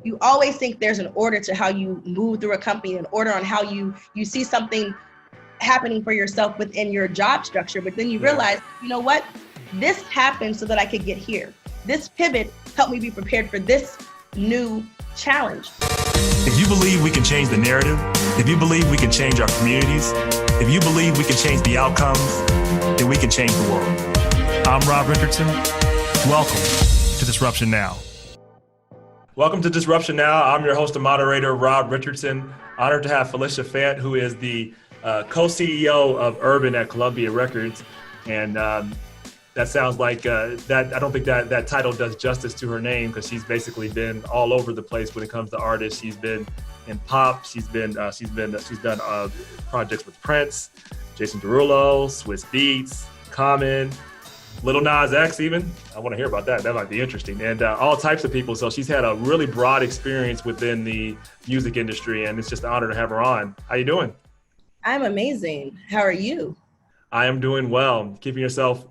you always think there's an order to how you move through a company, an order on how you see something happening for yourself within your job structure. But then you realize, you know what? This happened so that I could get here. This pivot helped me be prepared for this new challenge. If you believe we can change the narrative, if you believe we can change our communities, if you believe we can change the outcomes, then we can change the world. I'm Rob Richardson. Welcome to Disruption Now. Welcome to Disruption Now. I'm your host and moderator, Rob Richardson. Honored to have Phylicia Fant, who is the co-CEO of Urban at Columbia Records. And that sounds like that. I don't think that title does justice to her name, because she's basically been all over the place when it comes to artists. She's been in pop. She's done projects with Prince, Jason Derulo, Swizz Beatz, Common, Lil Nas X even. I want to hear about that. That might be interesting. And all types of people. So she's had a really broad experience within the music industry, and it's just an honor to have her on. How you doing? I'm amazing. How are you? I am doing well. Keeping yourself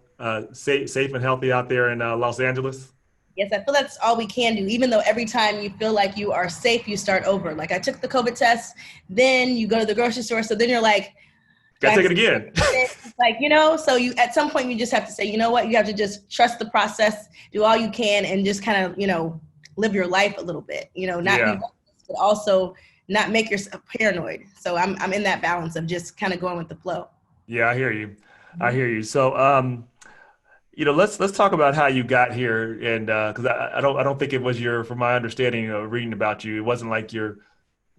safe and healthy out there in Los Angeles? Yes, I feel that's all we can do. Even though every time you feel like you are safe, you start over. Like I took the COVID test, then you go to the grocery store. So then you're like, gotta take it again. Like, so you, at some point you just have to say, you know what, you have to just trust the process, do all you can, and just kind of, live your life a little bit, not be, but also not make yourself paranoid. So I'm in that balance of just kind of going with the flow. Yeah, I hear you. So, let's talk about how you got here, and because I don't think it was from my understanding of reading about you, it wasn't like your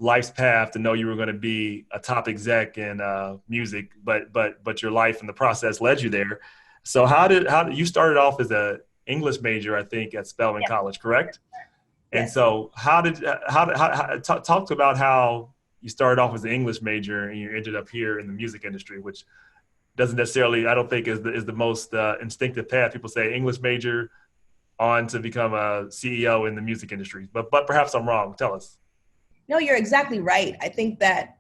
life's path to know you were going to be a top exec in music, but your life and the process led you there. So how did you started off as a English major, I think, at Spelman College, correct? Yes. And so talk about how you started off as an English major and you ended up here in the music industry, which doesn't necessarily, I don't think, is the most instinctive path. People say English major on to become a CEO in the music industry, but perhaps I'm wrong. Tell us. No, you're exactly right. I think that,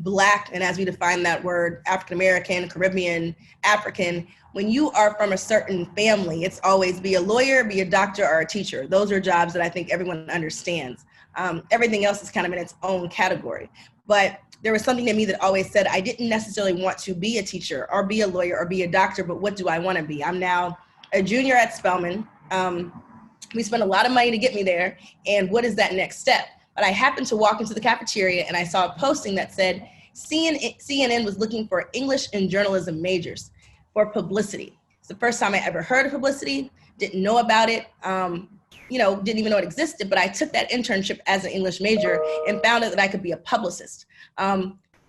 Black, and as we define that word, African-American, Caribbean, African, when you are from a certain family, it's always be a lawyer, be a doctor, or a teacher. Those are jobs that I think everyone understands. Everything else is kind of in its own category. But there was something in me that always said I didn't necessarily want to be a teacher or be a lawyer or be a doctor, but what do I want to be? I'm now a junior at Spelman. We spent a lot of money to get me there. And what is that next step? But I happened to walk into the cafeteria and I saw a posting that said CNN was looking for English and journalism majors for publicity. It's the first time I ever heard of publicity, didn't know about it, didn't even know it existed, but I took that internship as an English major and found out that I could be a publicist.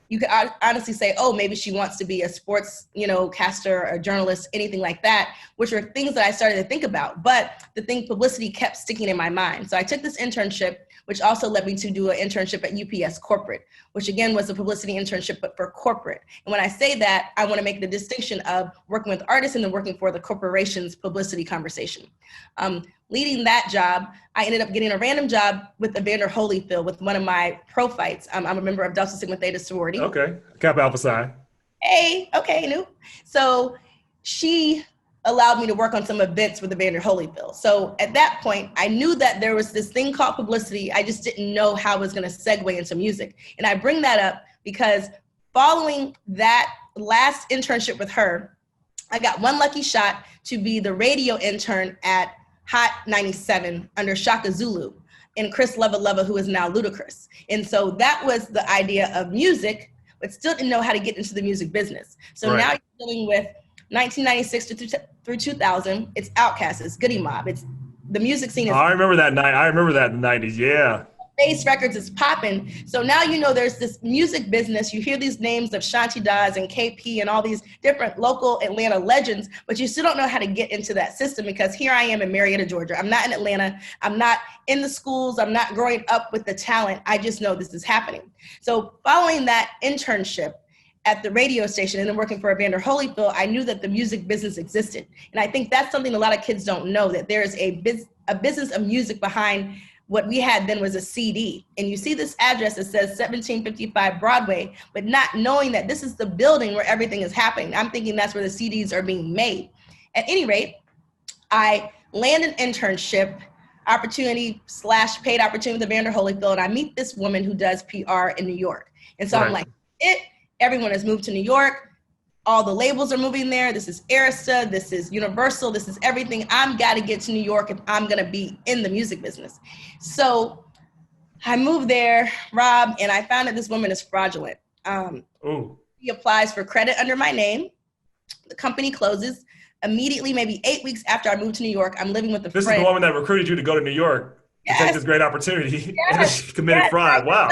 You could honestly say, oh, maybe she wants to be a sports, caster, a journalist, anything like that, which are things that I started to think about. But the thing, publicity, kept sticking in my mind. So I took this internship, which also led me to do an internship at UPS Corporate, which again was a publicity internship, but for corporate. And when I say that, I want to make the distinction of working with artists and then working for the corporation's publicity conversation. Leading that job, I ended up getting a random job with Evander Holyfield with one of my pro fights. I'm a member of Delta Sigma Theta sorority. Okay, Kappa Alpha Psi. Hey, okay, new. So she allowed me to work on some events with Evander Holyfield. So at that point, I knew that there was this thing called publicity. I just didn't know how it was going to segue into music. And I bring that up because following that last internship with her, I got one lucky shot to be the radio intern at Hot 97 under Shaka Zulu and Chris Leva, who is now Ludacris. And so that was the idea of music, but still didn't know how to get into the music business. So Now you're dealing with 1996 through 2000. It's Outkast, it's Goody Mob, it's the music scene. I remember that night. I remember that in the 90s, yeah. Face Records is popping. So now there's this music business. You hear these names of Shanti Das and KP and all these different local Atlanta legends, but you still don't know how to get into that system because here I am in Marietta, Georgia. I'm not in Atlanta. I'm not in the schools. I'm not growing up with the talent. I just know this is happening. So following that internship at the radio station and then working for Evander Holyfield, I knew that the music business existed. And I think that's something a lot of kids don't know, that there is a business of music behind what we had then was a CD. And you see this address that says 1755 Broadway, but not knowing that this is the building where everything is happening. I'm thinking that's where the CDs are being made. At any rate, I land an internship. opportunity / paid opportunity with Evander Holyfield. I meet this woman who does PR in New York. And so I'm like, everyone has moved to New York. All the labels are moving there. This is Arista. This is Universal. This is everything. I'm got to get to New York if I'm going to be in the music business. So I moved there, Rob, and I found that this woman is fraudulent. He applies for credit under my name. The company closes. Immediately, maybe 8 weeks after I moved to New York, I'm living with a friend. This is the woman that recruited you to go to New York to take this great opportunity. And she committed fraud. Wow.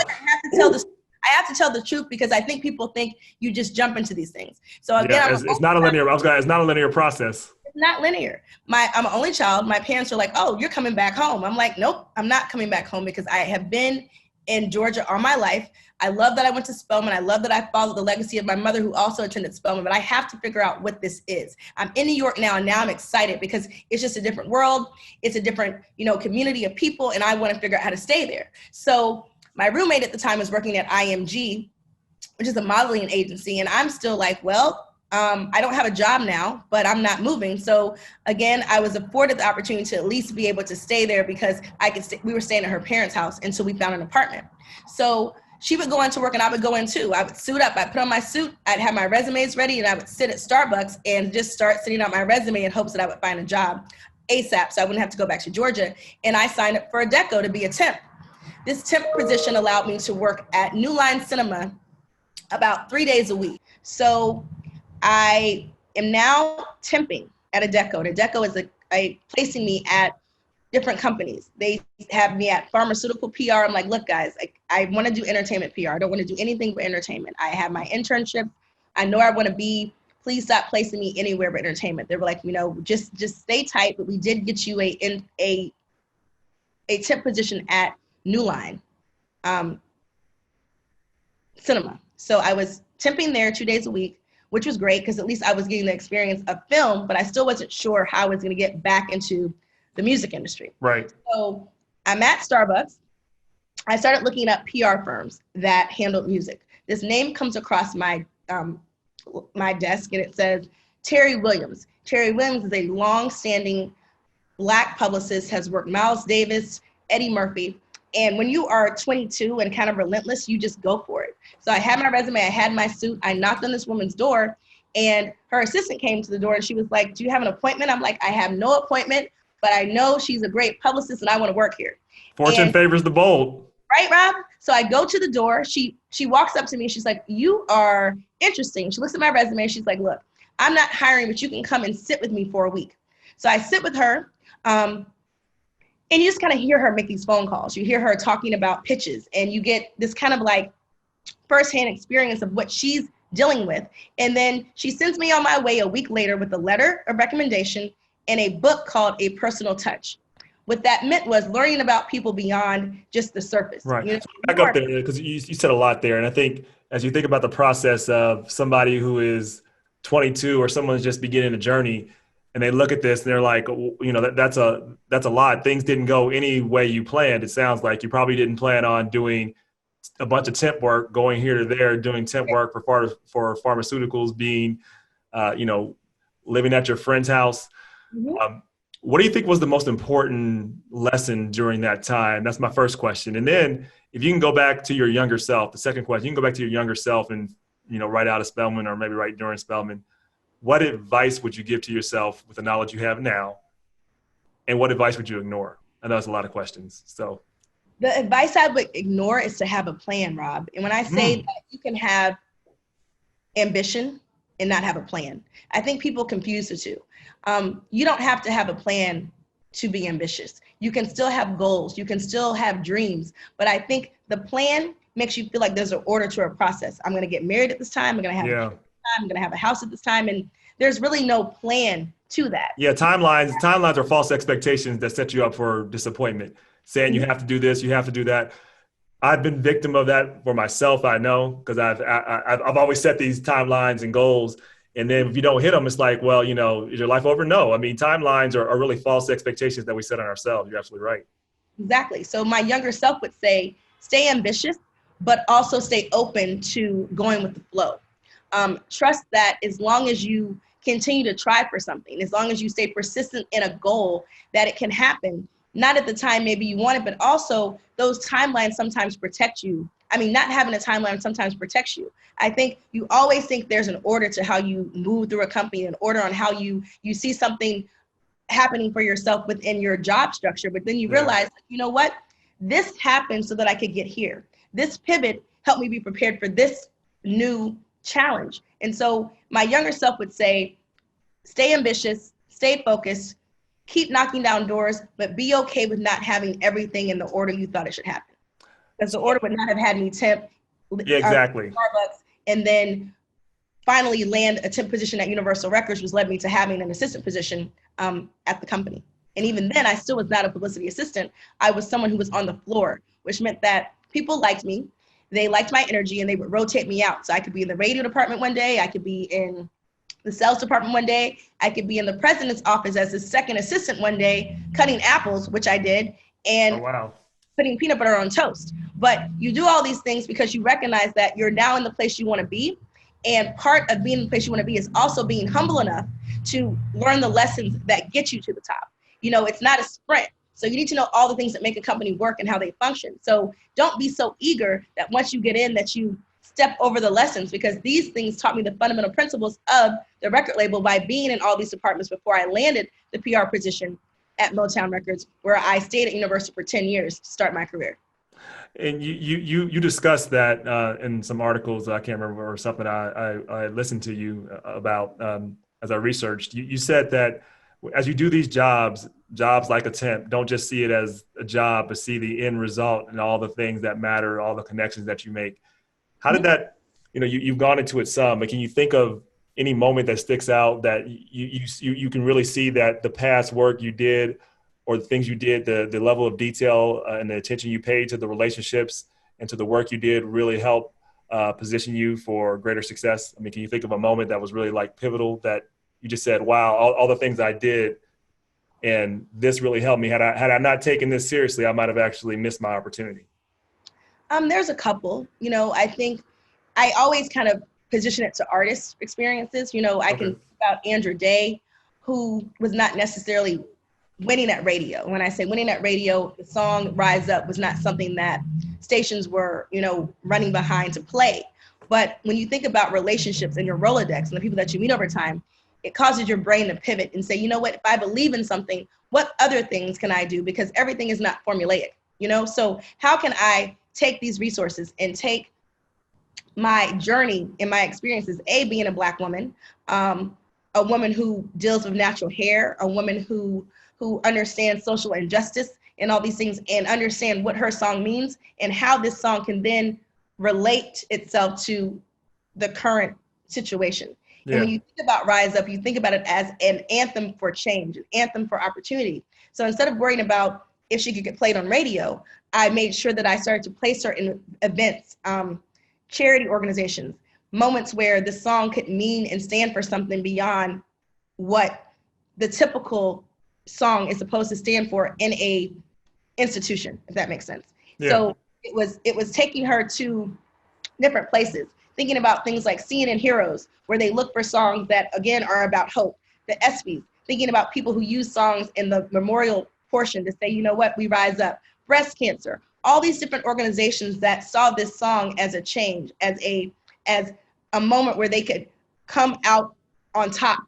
I have to tell the truth because I think people think you just jump into these things. So again, it's not a linear. It's not a linear process. It's not linear. I'm an only child. My parents are like, "Oh, you're coming back home." I'm like, "Nope, I'm not coming back home because I have been in Georgia all my life. I love that I went to Spelman. I love that I followed the legacy of my mother who also attended Spelman, but I have to figure out what this is. I'm in New York now, and now I'm excited because it's just a different world. It's a different, community of people, and I want to figure out how to stay there." So my roommate at the time was working at IMG, which is a modeling agency, and I'm still like, well, I don't have a job now, but I'm not moving. So again, I was afforded the opportunity to at least be able to stay there because we were staying at her parents' house until we found an apartment. So she would go into work and I would go in too. I would suit up, I'd put on my suit, I'd have my resumes ready, and I would sit at Starbucks and just start sitting out my resume in hopes that I would find a job ASAP so I wouldn't have to go back to Georgia. And I signed up for a deco to be a temp. This temp position allowed me to work at New Line Cinema about 3 days a week. So I am now temping at a deco. The deco is placing me at different companies. They have me at pharmaceutical PR. I'm like, look, guys, I want to do entertainment PR. I don't want to do anything but entertainment. I have my internship. I know I want to be. Please stop placing me anywhere but entertainment. They were like, just stay tight. But we did get you a temp position at New Line Cinema. So I was temping there 2 days a week, which was great because at least I was getting the experience of film, but I still wasn't sure how I was going to get back into the music industry. Right. So I'm at Starbucks. I started looking up PR firms that handled music. This name comes across my desk and it says Terry Williams. Terry Williams is a long-standing Black publicist, has worked Miles Davis, Eddie Murphy. And when you are 22 and kind of relentless, you just go for it. So I had my resume, I had my suit, I knocked on this woman's door, and her assistant came to the door and she was like, "Do you have an appointment?" I'm like, "I have no appointment, but I know she's a great publicist and I want to work here." Fortune favors the bold. Right, Rob? So I go to the door. She walks up to me. She's like, "You are interesting." She looks at my resume. She's like, "Look, I'm not hiring, but you can come and sit with me for a week." So I sit with her. And you just kind of hear her make these phone calls. You hear her talking about pitches and you get this kind of like firsthand experience of what she's dealing with. And then she sends me on my way a week later with a letter of recommendation and a book called A Personal Touch. What that meant was learning about people beyond just the surface. Right. Back up there because you said a lot there. And I think as you think about the process of somebody who is 22 or someone's just beginning a journey, and they look at this and they're like, that's a lot. Things didn't go any way you planned. It sounds like you probably didn't plan on doing a bunch of temp work, going here to there, doing temp work for pharmaceuticals, being, living at your friend's house. Mm-hmm. What do you think was the most important lesson during that time? That's my first question. And then if you can go back to your younger self, the second question, you can go back to your younger self and, right out of Spelman or maybe right during Spelman. What advice would you give to yourself with the knowledge you have now? And what advice would you ignore? I know it's a lot of questions. So the advice I would ignore is to have a plan, Rob. And when I say that you can have ambition and not have a plan, I think people confuse the two. You don't have to have a plan to be ambitious. You can still have goals. You can still have dreams. But I think the plan makes you feel like there's an order to a process. I'm going to get married at this time. I'm going to have I'm going to have a house at this time. And there's really no plan to that. Yeah, timelines are false expectations that set you up for disappointment, saying you have to do this, you have to do that. I've been victim of that for myself, I know, because I've always set these timelines and goals. And then if you don't hit them, it's like, well, is your life over? No. I mean, timelines are really false expectations that we set on ourselves. You're absolutely right. Exactly. So my younger self would say, stay ambitious, but also stay open to going with the flow. Trust that as long as you continue to try for something, as long as you stay persistent in a goal, that it can happen. not at the time maybe you want it, but also those timelines sometimes protect you. I mean, not having a timeline sometimes protects you. I think you always think there's an order to how you move through a company, an order on how you see something happening for yourself within your job structure. But then you realize, you know what? This happened so that I could get here. This pivot helped me be prepared for this new challenge. And so my younger self would say, stay ambitious, stay focused, keep knocking down doors, but be okay with not having everything in the order you thought it should happen. Because the order would not have had me temp Starbucks and then finally land a temp position at Universal Records, which led me to having an assistant position at the company. And even then, I still was not a publicity assistant. I was someone who was on the floor, which meant that people liked me. They liked my energy, and they would rotate me out. So I could be in the radio department one day. I could be in the sales department one day. I could be in the president's office as his second assistant one day, cutting apples, which I did, and putting peanut butter on toast. But you do all these things because you recognize that you're now in the place you want to be. And part of being in the place you want to be is also being humble enough to learn the lessons that get you to the top. You know, it's not a sprint. So you need to know all the things that make a company work and how they function. So don't be so eager that once you get in that you step over the lessons, because these things taught me the fundamental principles of the record label by being in all these departments before I landed the PR position at Motown Records, where I stayed at Universal for 10 years to start my career. And you discussed that in some articles, I can't remember, or something I listened to you about as I researched. You said that as you do these jobs like a temp, don't just see it as a job, but see the end result and all the things that matter, all the connections that you make. How did that, you've gone into it some, but can you think of any moment that sticks out that you can really see that the past work you did or the things you did, the level of detail and the attention you paid to the relationships and to the work you did really help position you for greater success? I mean, can you think of a moment that was really like pivotal that you just said, wow, all the things I did and this really helped me. Had I not taken this seriously, I might have actually missed my opportunity. There's a couple. I think I always kind of position it to artist experiences. I can think about Andra Day, who was not necessarily winning at radio. When I say winning at radio, the song Rise Up was not something that stations were, running behind to play. But when you think about relationships and your Rolodex and the people that you meet over time, it causes your brain to pivot and say, you know what, if I believe in something, what other things can I do? Because everything is not formulaic, So how can I take these resources and take my journey and my experiences, being a Black woman, a woman who deals with natural hair, a woman who understands social injustice and all these things, and understand what her song means and how this song can then relate itself to the current situation. Yeah. And when you think about Rise Up, you think about it as an anthem for change, an anthem for opportunity. So instead of worrying about if she could get played on radio, I made sure that I started to place her in events, charity organizations, moments where the song could mean and stand for something beyond what the typical song is supposed to stand for in a institution, if that makes sense. Yeah. So it was taking her to different places, thinking about things like CNN Heroes, where they look for songs that, again, are about hope. The ESPYs, thinking about people who use songs in the memorial portion to say, you know what, we rise up. Breast cancer, all these different organizations that saw this song as a change, as a moment where they could come out on top,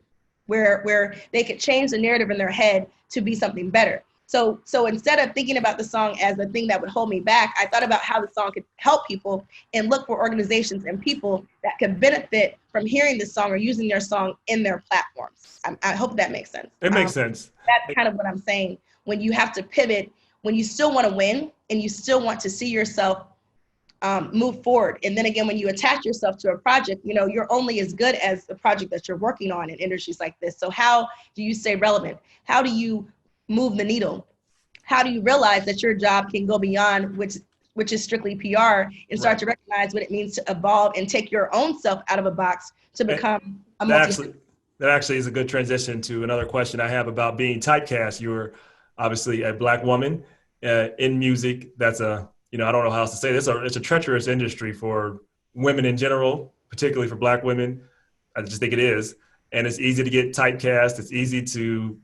where they could change the narrative in their head to be something better. So instead of thinking about the song as the thing that would hold me back, I thought about how the song could help people and look for organizations and people that could benefit from hearing this song or using their song in their platforms. I hope that makes sense. It makes sense. That's kind of what I'm saying. When you have to pivot, when you still want to win and you still want to see yourself move forward. And then again, when you attach yourself to a project, you're only as good as the project that you're working on in industries like this. So how do you stay relevant? How do you move the needle? How do you realize that your job can go beyond which is strictly PR and start to recognize what it means to evolve and take your own self out of a box to become a That actually is a good transition to another question I have about being typecast. You're obviously a Black woman in music. That's I don't know how else to say this. It's a treacherous industry for women in general, particularly for Black women. I just think it is. And it's easy to get typecast. It's easy to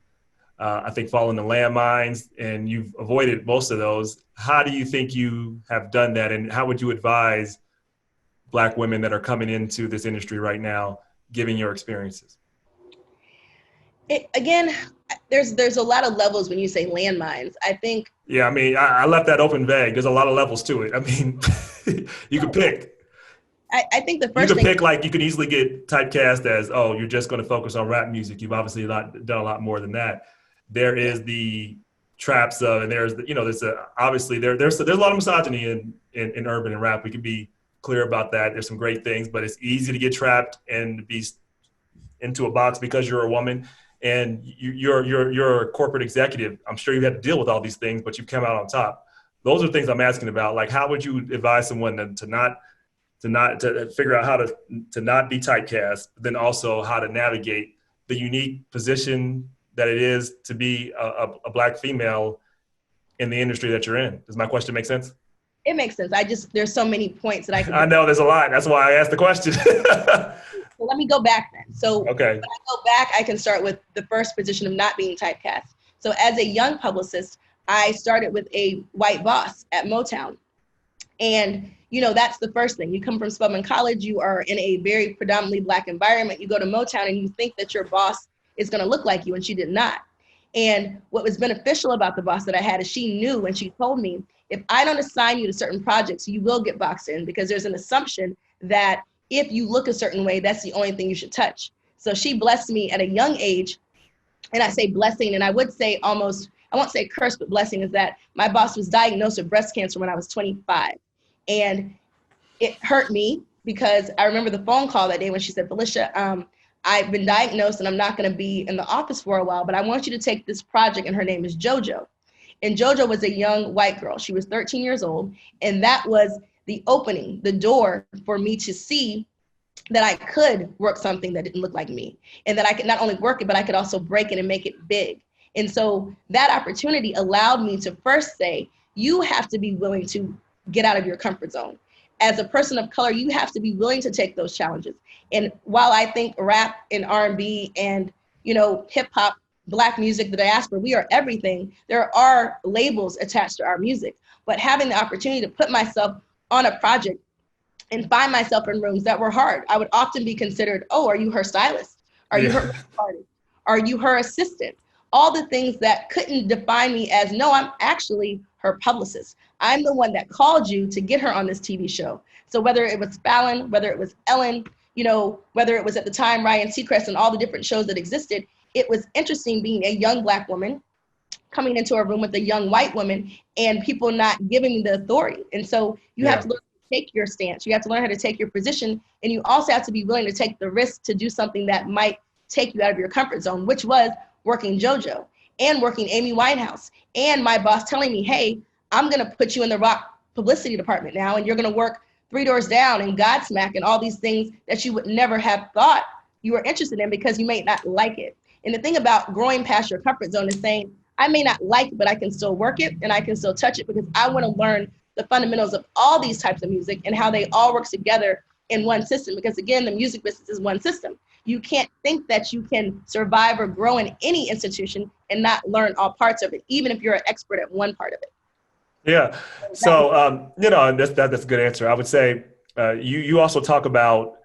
I think fallen to landmines, and you've avoided most of those. How do you think you have done that, and how would you advise Black women that are coming into this industry right now, given your experiences? Again, there's a lot of levels when you say landmines. I think. Yeah, I mean, I left that open vague. There's a lot of levels to it. I mean, you could pick. I think the You first could thing. pick, like, you can easily get typecast as, oh, you're just going to focus on rap music. You've obviously done a lot more than that. There is the traps of, and there's the, there's obviously there's a lot of misogyny in urban and rap. We can be clear about that. There's some great things, but it's easy to get trapped and be into a box because you're a woman and you're a corporate executive. I'm sure you had to deal with all these things, but you've come out on top. Those are things I'm asking about. Like, how would you advise someone to figure out how to not be typecast, but then also how to navigate the unique position that it is to be a Black female in the industry that you're in? Does my question make sense? It makes sense. There's so many points that I can. I know there's a lot. That's why I asked the question. So let me go back then. So okay. When I go back, I can start with the first position of not being typecast. So as a young publicist, I started with a white boss at Motown. And, that's the first thing. You come from Spelman College, you are in a very predominantly Black environment. You go to Motown and you think that your boss is going to look like you, and she did not. And what was beneficial about the boss that I had is she knew, and she told me, if I don't assign you to certain projects, you will get boxed in, because there's an assumption that if you look a certain way, that's the only thing you should touch. So she blessed me at a young age. And I say blessing, and I would say almost, I won't say curse, but blessing, is that my boss was diagnosed with breast cancer when I was 25. And it hurt me because I remember the phone call that day when she said, Phylicia, I've been diagnosed and I'm not going to be in the office for a while, but I want you to take this project. And her name is JoJo. And JoJo was a young white girl. She was 13 years old. And that was the opening, the door for me to see that I could work something that didn't look like me, and that I could not only work it, but I could also break it and make it big. And so that opportunity allowed me to first say, you have to be willing to get out of your comfort zone. As a person of color, you have to be willing to take those challenges. And while I think rap and R&B and, hip hop, Black music, the diaspora, we are everything. There are labels attached to our music, but having the opportunity to put myself on a project and find myself in rooms that were hard. I would often be considered, oh, are you her stylist? Are you her artist? Are you her assistant? All the things that couldn't define me as, no, I'm actually her publicist. I'm the one that called you to get her on this TV show. So whether it was Fallon, whether it was Ellen, whether it was at the time Ryan Seacrest and all the different shows that existed, it was interesting being a young Black woman coming into a room with a young white woman and people not giving me the authority. And so you have to learn to take your stance. You have to learn how to take your position. And you also have to be willing to take the risk to do something that might take you out of your comfort zone, which was working JoJo and working Amy Winehouse. And my boss telling me, hey, I'm going to put you in the rock publicity department now, and you're going to work 3 doors down and Godsmack and all these things that you would never have thought you were interested in because you may not like it. And the thing about growing past your comfort zone is saying, I may not like it, but I can still work it and I can still touch it because I want to learn the fundamentals of all these types of music and how they all work together in one system. Because again, the music business is one system. You can't think that you can survive or grow in any institution and not learn all parts of it, even if you're an expert at one part of it. Yeah. So, that's a good answer. I would say you also talk about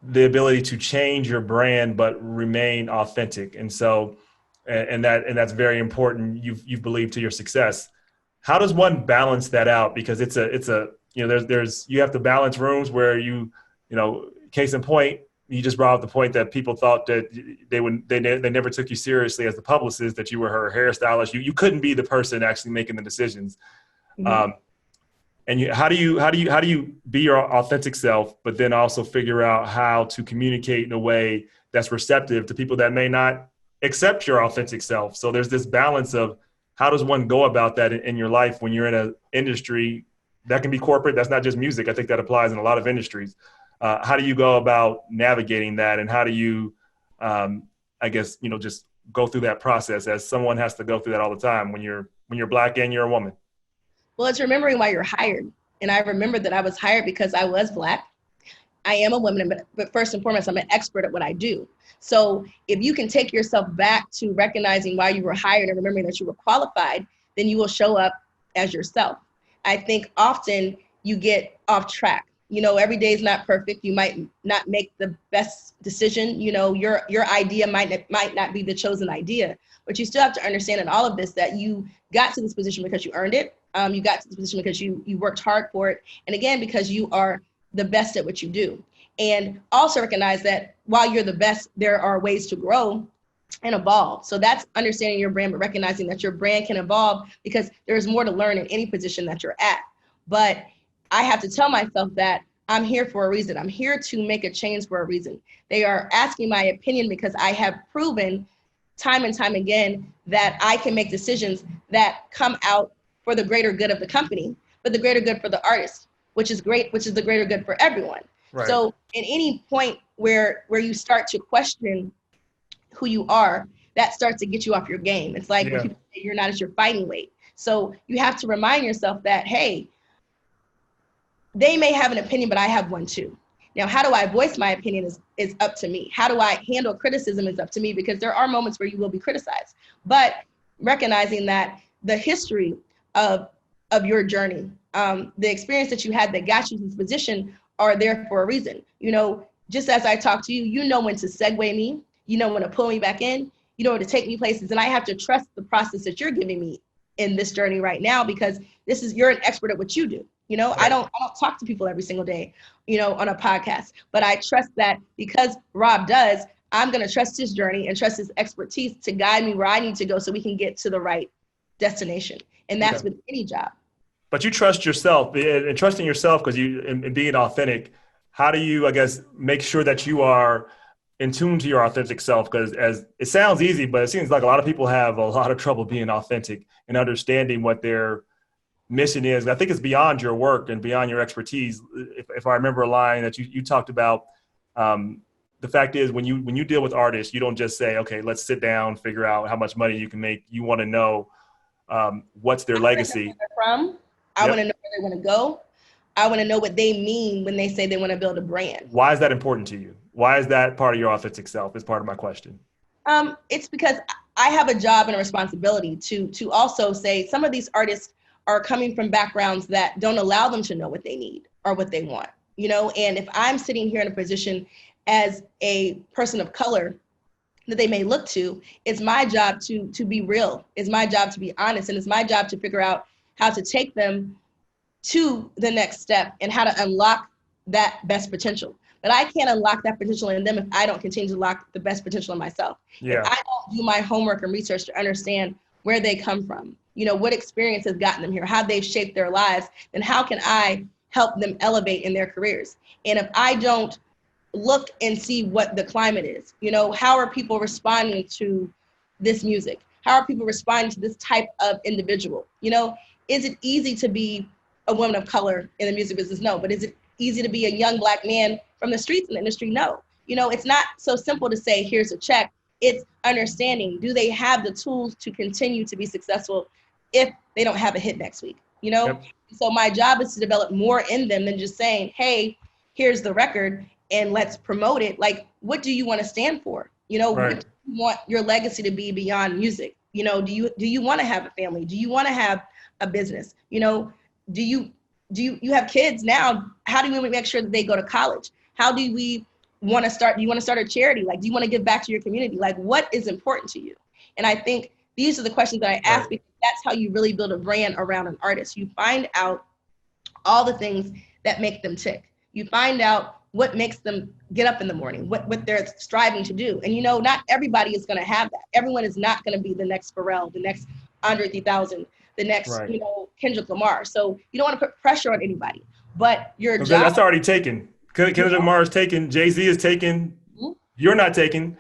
the ability to change your brand, but remain authentic. And so, and that's very important. You've believed to your success. How does one balance that out? Because it's a you have to balance rooms where case in point, you just brought up the point that people thought that they never took you seriously as the publicist, that you were her hairstylist. You couldn't be the person actually making the decisions. Mm-hmm. How do you be your authentic self, but then also figure out how to communicate in a way that's receptive to people that may not accept your authentic self? So there's this balance of how does one go about that in your life when you're in an industry that can be corporate? That's not just music. I think that applies in a lot of industries. How do you go about navigating that? And how do you, just go through that process, as someone has to go through that all the time when you're Black and you're a woman? Well, it's remembering why you're hired. And I remembered that I was hired because I was Black. I am a woman, but first and foremost, I'm an expert at what I do. So if you can take yourself back to recognizing why you were hired and remembering that you were qualified, then you will show up as yourself. I think often you get off track. You know, every day is not perfect. You might not make the best decision. You know, your idea might not be the chosen idea, but you still have to understand in all of this that you got to this position because you earned it. You got to this position because you worked hard for it. And again, because you are the best at what you do. And also recognize that while you're the best, there are ways to grow and evolve. So that's understanding your brand, but recognizing that your brand can evolve because there's more to learn in any position that you're at. But I have to tell myself that I'm here for a reason. I'm here to make a change for a reason. They are asking my opinion because I have proven time and time again that I can make decisions that come out for the greater good of the company, but the greater good for the artist, which is great, which is the greater good for everyone. Right. So at any point where you start to question who you are, that starts to get you off your game. It's like when people say you're not at your fighting weight. So you have to remind yourself that, hey, they may have an opinion, but I have one too. Now, how do I voice my opinion is up to me. How do I handle criticism is up to me, because there are moments where you will be criticized. But recognizing that the history of your journey, the experience that you had that got you to this position are there for a reason. You know, just as I talk to you, you know when to segue me, you know when to pull me back in, you know when to take me places, and I have to trust the process that you're giving me in this journey right now, because you're an expert at what you do. You know, right. I don't talk to people every single day, you know, on a podcast, but I trust that because Rob does, I'm going to trust his journey and trust his expertise to guide me where I need to go so we can get to the right destination. And that's with any job. But you trust yourself, and trusting yourself because and being authentic. How do you, I guess, make sure that you are in tune to your authentic self? Because as it sounds easy, but it seems like a lot of people have a lot of trouble being authentic and understanding what their mission is. I think it's beyond your work and beyond your expertise. If I remember a line that you talked about, the fact is when you deal with artists, you don't just say, okay, let's sit down, figure out how much money you can make. You want to know what's their legacy. I want to know where they want to go. I want to know what they mean when they say they want to build a brand. Why is that important to you? Why is that part of your authentic self? Is part of my question. It's because I have a job and a responsibility to also say some of these artists are coming from backgrounds that don't allow them to know what they need or what they want, you know? And if I'm sitting here in a position as a person of color that they may look to, it's my job to be real. It's my job to be honest. And it's my job to figure out how to take them to the next step and how to unlock that best potential. But I can't unlock that potential in them if I don't continue to unlock the best potential in myself. Yeah. If I don't do my homework and research to understand where they come from, you know, what experience has gotten them here, how they've shaped their lives, then how can I help them elevate in their careers? And if I don't look and see what the climate is, you know, how are people responding to this music? How are people responding to this type of individual? You know, is it easy to be a woman of color in the music business? No. But is it easy to be a young Black man from the streets in the industry? No. You know, it's not so simple to say, here's a check. It's understanding, do they have the tools to continue to be successful if they don't have a hit next week, you know? Yep. So my job is to develop more in them than just saying, hey, here's the record and let's promote it. Like, what do you want to stand for? You know, right. What do you want your legacy to be beyond music? You know, do you want to have a family? Do you want to have a business? You know, do you have kids now? How do we make sure that they go to college? How do we want to start? Do you want to start a charity? Like, do you want to give back to your community? Like, what is important to you? And I think these are the questions that I ask, right. Because that's how you really build a brand around an artist. You find out all the things that make them tick. You find out what makes them get up in the morning, what they're striving to do. And, you know, not everybody is going to have that. Everyone is not going to be the next Pharrell, the next Andre 3000, the next, right. You know, Kendrick Lamar. So you don't want to put pressure on anybody, but your job. That's already taken. Kendrick Lamar is taken. Jay-Z is taken. Mm-hmm. You're not taken.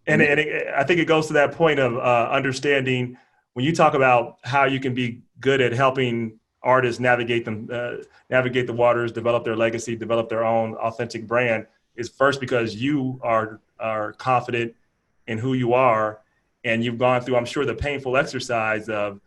And, mm-hmm. I think it goes to that point of understanding when you talk about how you can be good at helping artists navigate the waters, develop their legacy, develop their own authentic brand, is first because you are confident in who you are, and you've gone through, I'm sure, the painful exercise of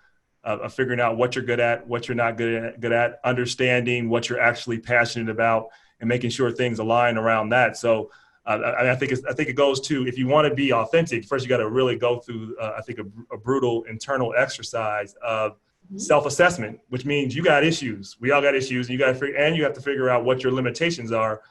figuring out what you're good at, what you're not good at, understanding what you're actually passionate about, and making sure things align around that. So I think it goes to, if you want to be authentic, first you got to really go through, I think, a brutal internal exercise of self-assessment, which means you got issues. We all got issues, and you got to you have to figure out what your limitations are,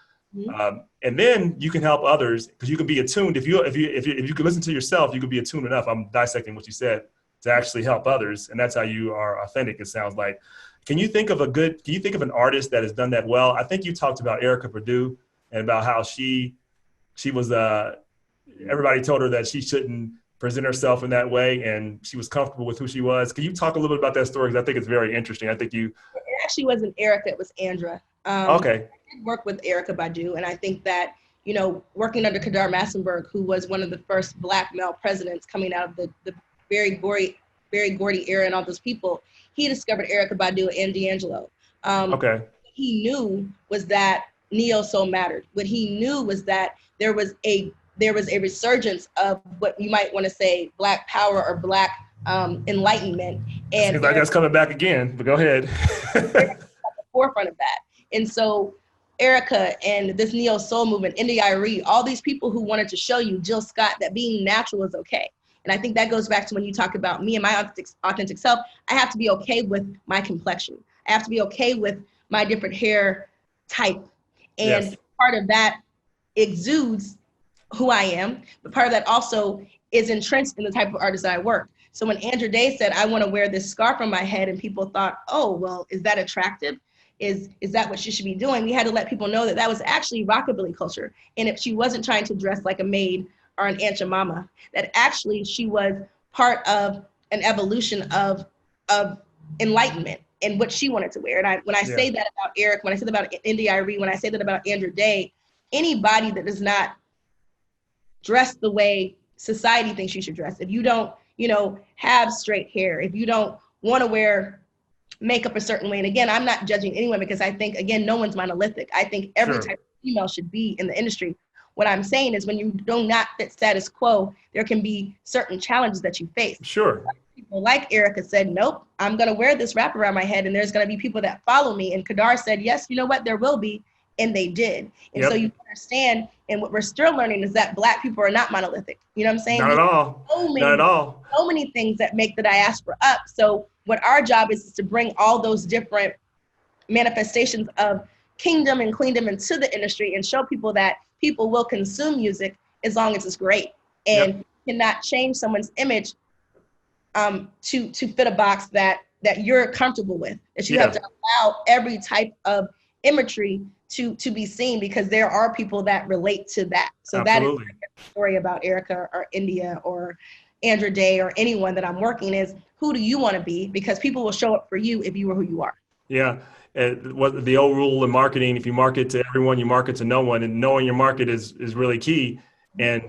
and then you can help others, because you can be attuned. If you can listen to yourself, you can be attuned enough. I'm dissecting what you said, to actually help others, and that's how you are authentic. It sounds like. Can you think of an artist that has done that well? I think you talked about Erykah Badu and about how she was, everybody told her that she shouldn't present herself in that way, and she was comfortable with who she was. Can you talk a little bit about that story? Because I think it's very interesting. I think It actually wasn't Erykah, it was Andra. Okay. I did work with Erykah Badu, and I think that, working under Kadar Massenberg, who was one of the first Black male presidents coming out of the very Gordy era and all those people, he discovered Erykah Badu and D'Angelo. Okay. What he knew was that neo soul mattered. What he knew was that there was a resurgence of what you might want to say Black power or Black enlightenment. And seems like that's coming back again, but go ahead. at the forefront of that. And so Erykah and this neo soul movement, India.Arie, all these people who wanted to show you, Jill Scott, that being natural is okay. And I think that goes back to when you talk about me and my authentic self. I have to be okay with my complexion. I have to be okay with my different hair type. And part of that exudes who I am, but part of that also is entrenched in the type of artist that I work. So when Andra Day said, I want to wear this scarf on my head, and people thought, oh, well, is that attractive? Is that what she should be doing? We had to let people know that that was actually rockabilly culture. And if she wasn't trying to dress like a maid or an Aunt Jemima, that actually she was part of an evolution of enlightenment and what she wanted to wear. And when I say that about Eric, when I say that about India.Arie, when I say that about Andra Day, anybody that does not dress the way society thinks you should dress, if you don't, have straight hair, if you don't want to wear makeup a certain way, and again, I'm not judging anyone, because I think, again, no one's monolithic. I think every type of female should be in the industry. What I'm saying is when you do not fit status quo, there can be certain challenges that you face. Sure. People like Erykah said, nope, I'm going to wear this wrap around my head, and there's going to be people that follow me. And Kadar said, yes, you know what, there will be. And they did. And so you understand, and what we're still learning is that Black people are not monolithic. You know what I'm saying? Not at all. Not at all. So many things that make the diaspora up. So what our job is to bring all those different manifestations of kingdom and queendom into the industry and show people that people will consume music as long as it's great, and cannot change someone's image to fit a box that you're comfortable with. That you have to allow every type of imagery to be seen, because there are people that relate to that. So Absolutely. That is the story about Erykah or India or Andra Day or anyone that I'm working is, who do you want to be? Because people will show up for you if you are who you are. Yeah. What the old rule in marketing, if you market to everyone, you market to no one, and knowing your market is really key. And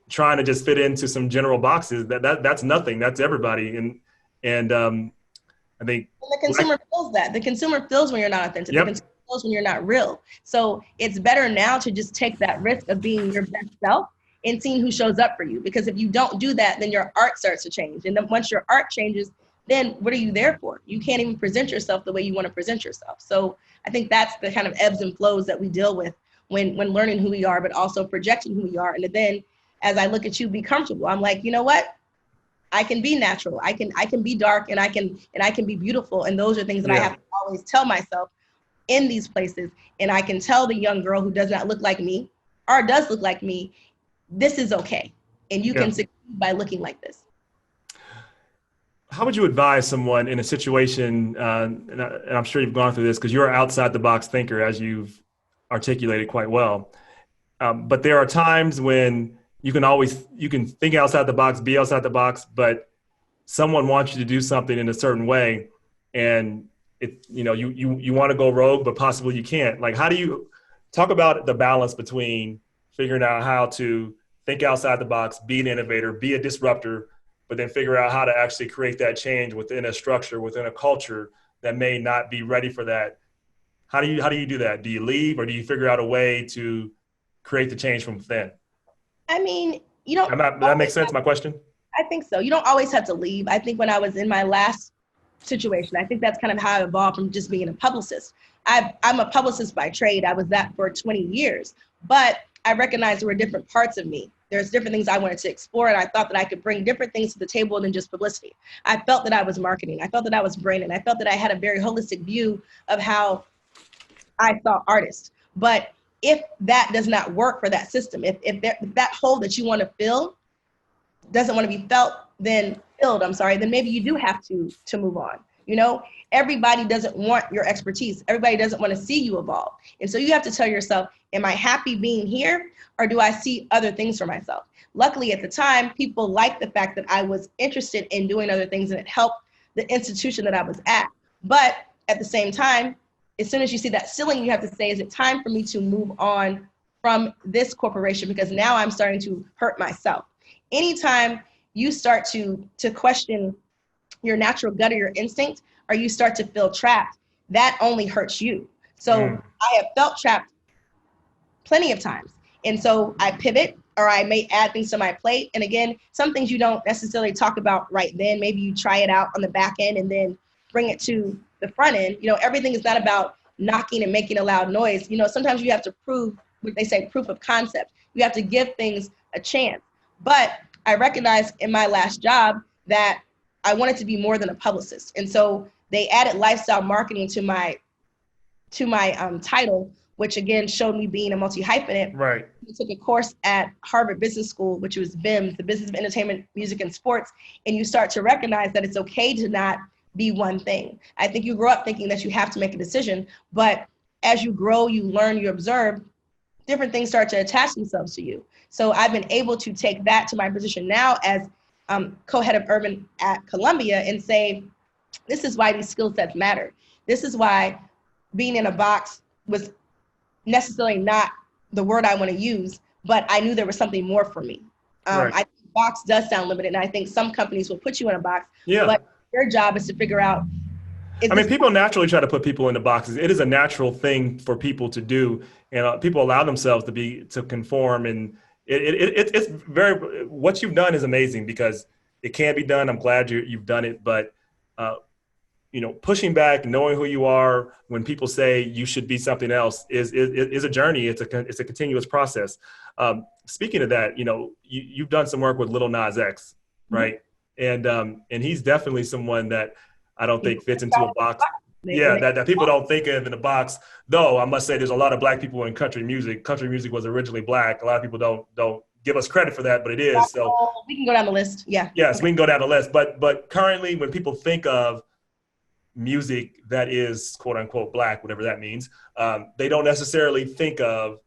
trying to just fit into some general boxes, that's nothing. That's everybody. And I think the consumer feels that. The consumer feels when you're not authentic. The consumer feels when you're not real. So it's better now to just take that risk of being your best self and seeing who shows up for you. Because if you don't do that, then your art starts to change. And then once your art changes, then what are you there for? You can't even present yourself the way you want to present yourself. So I think that's the kind of ebbs and flows that we deal with when learning who we are, but also projecting who we are. And then as I look at you, be comfortable. I'm like, you know what? I can be natural. I can be dark, and I can be beautiful. And those are things that I have to always tell myself in these places. And I can tell the young girl who does not look like me or does look like me, this is okay. And you can succeed by looking like this. How would you advise someone in a situation, and I'm sure you've gone through this because you're an outside the box thinker, as you've articulated quite well. But there are times when you can think outside the box, be outside the box, but someone wants you to do something in a certain way, and you want to go rogue, but possibly you can't. Like, how do you talk about the balance between figuring out how to think outside the box, be an innovator, be a disruptor, but then figure out how to actually create that change within a structure, within a culture that may not be ready for that? How do you do that? Do you leave, or do you figure out a way to create the change from within? I mean, you don't. That makes sense, my question? I think so. You don't always have to leave. I think when I was in my last situation. I think that's kind of how I evolved from just being a publicist. I'm a publicist by trade. I was that for 20 years, but I recognized there were different parts of me. There's different things I wanted to explore, and I thought that I could bring different things to the table than just publicity. I felt that I was marketing. I felt that I was branding. I felt that I had a very holistic view of how I saw artists. But if that does not work for that system, if that hole that you want to fill doesn't want to be filled, then maybe you do have to move on. You know, everybody doesn't want your expertise. Everybody doesn't want to see you evolve. And so you have to tell yourself, am I happy being here, or do I see other things for myself? Luckily, at the time, people liked the fact that I was interested in doing other things, and it helped the institution that I was at. But at the same time, as soon as you see that ceiling, you have to say, is it time for me to move on from this corporation? Because now I'm starting to hurt myself. Anytime you start to question your natural gut or your instinct, or you start to feel trapped, that only hurts you. So I have felt trapped plenty of times. And so I pivot, or I may add things to my plate. And again, some things you don't necessarily talk about right then. Maybe you try it out on the back end and then bring it to the front end. You know, everything is not about knocking and making a loud noise. You know, sometimes you have to prove what they say, proof of concept. You have to give things a chance. But I recognized in my last job that I wanted to be more than a publicist. And so they added lifestyle marketing to my title, which again showed me being a multi-hyphenate. Right. I took a course at Harvard Business School, which was BIMS, the Business of Entertainment, Music, and Sports. And you start to recognize that it's okay to not be one thing. I think you grow up thinking that you have to make a decision, but as you grow, you learn, you observe, different things start to attach themselves to you. So I've been able to take that to my position now as co-head of urban at Columbia and say, this is why these skill sets matter. This is why being in a box was necessarily not the word I want to use, but I knew there was something more for me. Right. I think box does sound limited, and I think some companies will put you in a box, Yeah. But your job is to figure out. I mean, people naturally try to put people into boxes. It is a natural thing for people to do, and people allow themselves to conform. And it's very, what you've done is amazing because it can be done. I'm glad you've done it, but you know, pushing back, knowing who you are when people say you should be something else is a journey. It's a continuous process. Speaking of that, you know, you've done some work with Lil Nas X, right? Mm-hmm. And he's definitely someone that I don't think fits into a box. Yeah, that people don't think of in a box. Though I must say, there's a lot of Black people in country music. Country music was originally Black. A lot of people don't give us credit for that, but it is. So we can go down the list. Yeah. Yes, okay. We can go down the list. But currently, when people think of music that is quote unquote Black, whatever that means, they don't necessarily think of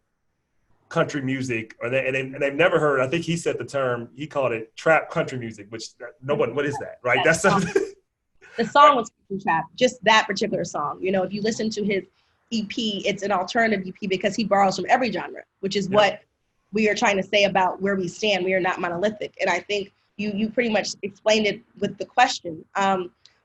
country music, or they've never heard. I think he said the term. He called it trap country music, which nobody. What is that? Right? That's something. The song was trap, just that particular song. You know, if you listen to his EP, it's an alternative EP because he borrows from every genre, which is what we are trying to say about where we stand. We are not monolithic. And I think you pretty much explained it with the question.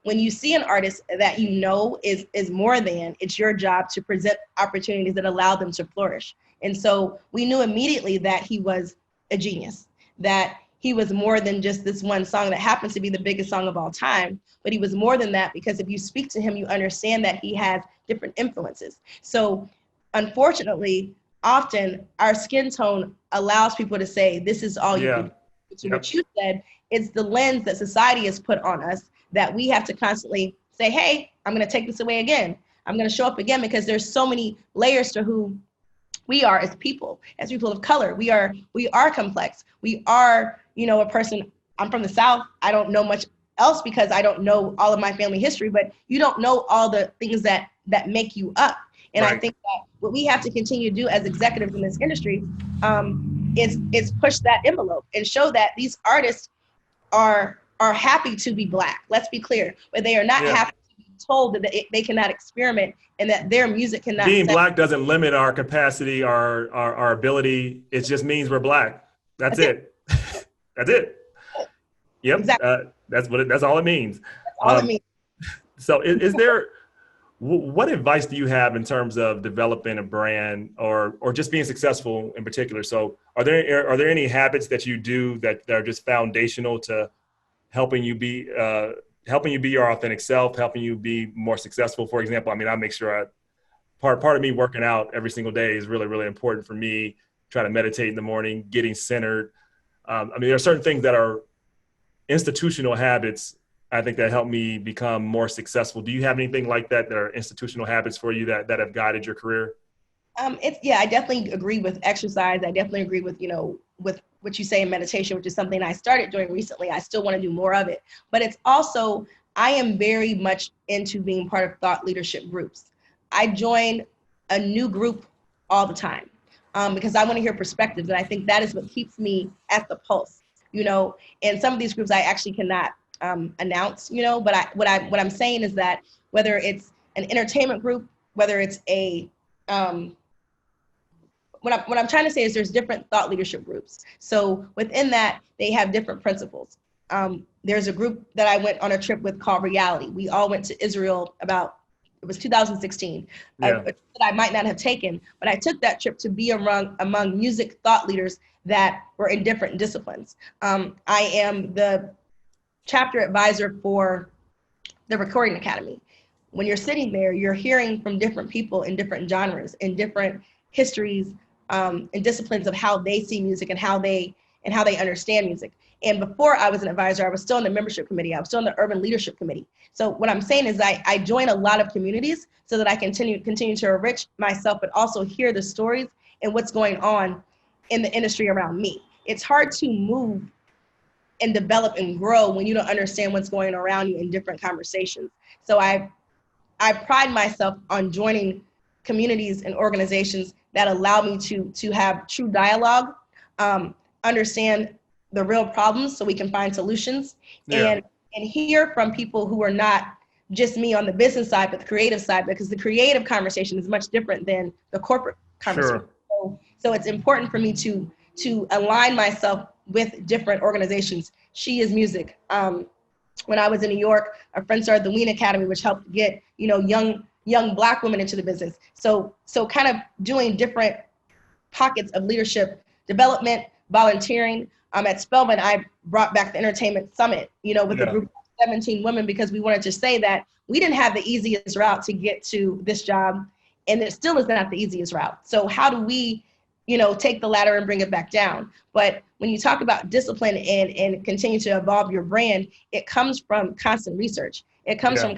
When you see an artist that you know is more than, it's your job to present opportunities that allow them to flourish. And so we knew immediately that he was a genius, that he was more than just this one song that happens to be the biggest song of all time, but he was more than that because if you speak to him, you understand that he has different influences. So unfortunately, often our skin tone allows people to say, this is all you can do. To what you said, it's the lens that society has put on us that we have to constantly say, hey, I'm going to take this away again. I'm going to show up again because there's so many layers to who we are as people of color. We are complex. We are, a person. I'm from the South. I don't know much else because I don't know all of my family history, but you don't know all the things that make you up. And I think that what we have to continue to do as executives in this industry is push that envelope and show that these artists are happy to be Black. Let's be clear, but they are not happy to be told that they cannot experiment and that their music cannot. Being Black doesn't limit our capacity, our ability. It just means we're Black. That's it. That's it. Yep. Exactly. That's all it means. That's all it means. So is there, what advice do you have in terms of developing a brand or just being successful in particular? So are there any habits that you do that are just foundational to helping you helping you be your authentic self, helping you be more successful. For example, I mean, I make sure part of me working out every single day is really, really important for me. Try to meditate in the morning, getting centered. I mean, there are certain things that are institutional habits, I think, that help me become more successful. Do you have anything like that are institutional habits for you that have guided your career? I definitely agree with exercise. I definitely agree with, with what you say in meditation, which is something I started doing recently. I still want to do more of it, but it's also, I am very much into being part of thought leadership groups. I join a new group all the time because I want to hear perspectives. And I think that is what keeps me at the pulse, and some of these groups I actually cannot announce, but what I'm saying is that whether it's an entertainment group, whether it's a, what I'm trying to say is there's different thought leadership groups. So within that, they have different principles. There's a group that I went on a trip with called Reality. We all went to Israel it was 2016, that I might not have taken, but I took that trip to be among music thought leaders that were in different disciplines. I am the chapter advisor for the Recording Academy. When you're sitting there, you're hearing from different people in different genres, in different histories, and disciplines of how they see music and how they understand music. And before I was an advisor, I was still in the membership committee. I was still in the urban leadership committee. So what I'm saying is I join a lot of communities so that I continue to enrich myself, but also hear the stories and what's going on in the industry around me. It's hard to move and develop and grow when you don't understand what's going around you in different conversations. So I pride myself on joining communities and organizations that allow me to have true dialogue, understand the real problems so we can find solutions, and hear from people who are not just me on the business side, but the creative side, because the creative conversation is much different than the corporate conversation. Sure. So it's important for me to align myself with different organizations. She is Music. When I was in New York, a friend started the Winehouse Academy, which helped get, young Black women into the business. So kind of doing different pockets of leadership development, volunteering. At Spelman, I brought back the Entertainment Summit, with a group of 17 women, because we wanted to say that we didn't have the easiest route to get to this job, and it still is not the easiest route. So how do we, take the ladder and bring it back down? But when you talk about discipline and continue to evolve your brand, it comes from constant research. It comes from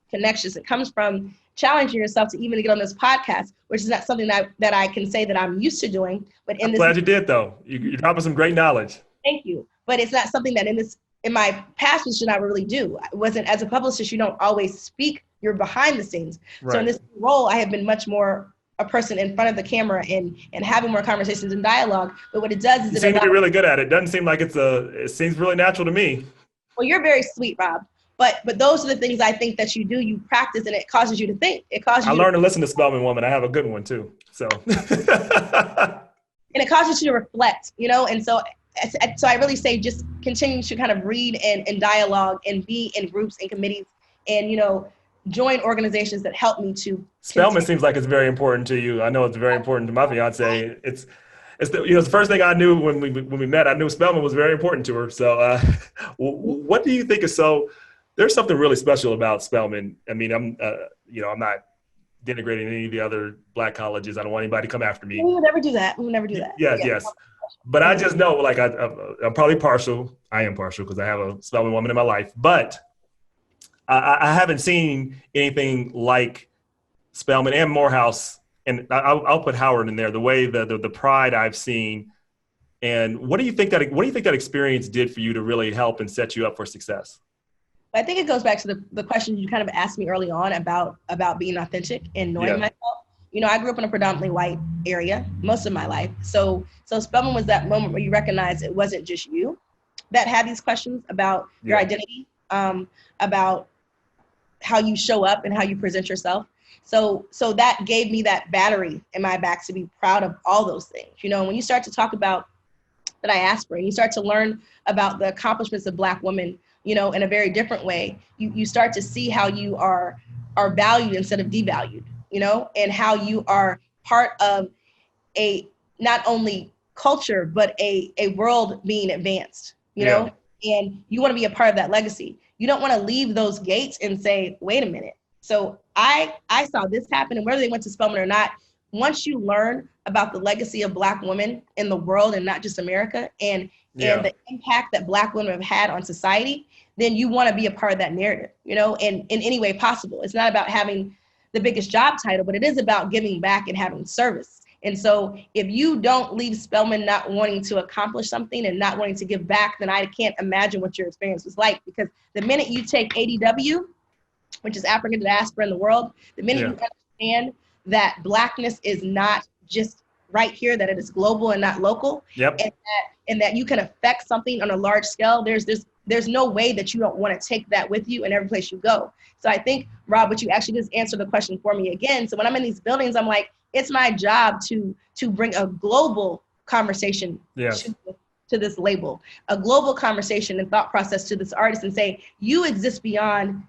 connections. It comes from challenging yourself to even get on this podcast, which is not something that I can say that I'm used to doing. But I'm glad you did, though. You're dropping some great knowledge. Thank you. But it's not something that in my past position I really do. I wasn't, as a publicist, you don't always speak. You're behind the scenes. Right. So in this role, I have been much more a person in front of the camera and having more conversations and dialogue. But what it does is you seem to be really good at it. Doesn't seem like it seems really natural to me. Well, you're very sweet, Rob. But those are the things I think that you do, you practice, and it causes you to think. I learned to listen to Spelman Woman. I have a good one too. So. And it causes you to reflect, and so I really say just continue to kind of read and dialogue and be in groups and committees and, join organizations that help me to. Spelman seems like it's very important to you. I know it's very important to my fiance. It's the first thing I knew when we met. I knew Spelman was very important to her. So what do you think is so? There's something really special about Spelman. I mean, I'm not denigrating any of the other Black colleges. I don't want anybody to come after me. We would never do that. Yes. But I just know, like, I'm probably partial. I am partial because I have a Spelman woman in my life. But I haven't seen anything like Spelman and Morehouse, and I'll put Howard in there. The way the pride I've seen, and what do you think that experience did for you to really help and set you up for success? I think it goes back to the question you kind of asked me early on about being authentic and knowing myself. I grew up in a predominantly white area most of my life. So Spelman was that moment where you recognize it wasn't just you that had these questions about your identity, about how you show up and how you present yourself. So that gave me that battery in my back to be proud of all those things. When you start to talk about the diaspora and you start to learn about the accomplishments of Black women, in a very different way, you start to see how you are valued instead of devalued, and how you are part of a not only culture, but a world being advanced, and you want to be a part of that legacy. you don't want to leave those gates and say, wait a minute. So I saw this happen, and whether they went to Spelman or not, once you learn about the legacy of Black women in the world and not just America, and the impact that Black women have had on society, then you want to be a part of that narrative, and in any way possible. It's not about having the biggest job title, but it is about giving back and having service. And so if you don't leave Spelman not wanting to accomplish something and not wanting to give back, then I can't imagine what your experience was like. Because the minute you take ADW, which is African diaspora in the world, the minute you understand that Blackness is not just right here, that it is global and not local, and that you can affect something on a large scale, there's no way that you don't want to take that with you in every place you go. So I think, Rob, what you actually just answered the question for me again. So when I'm in these buildings, I'm like, it's my job to bring a global conversation to this label, a global conversation and thought process to this artist, and say, you exist beyond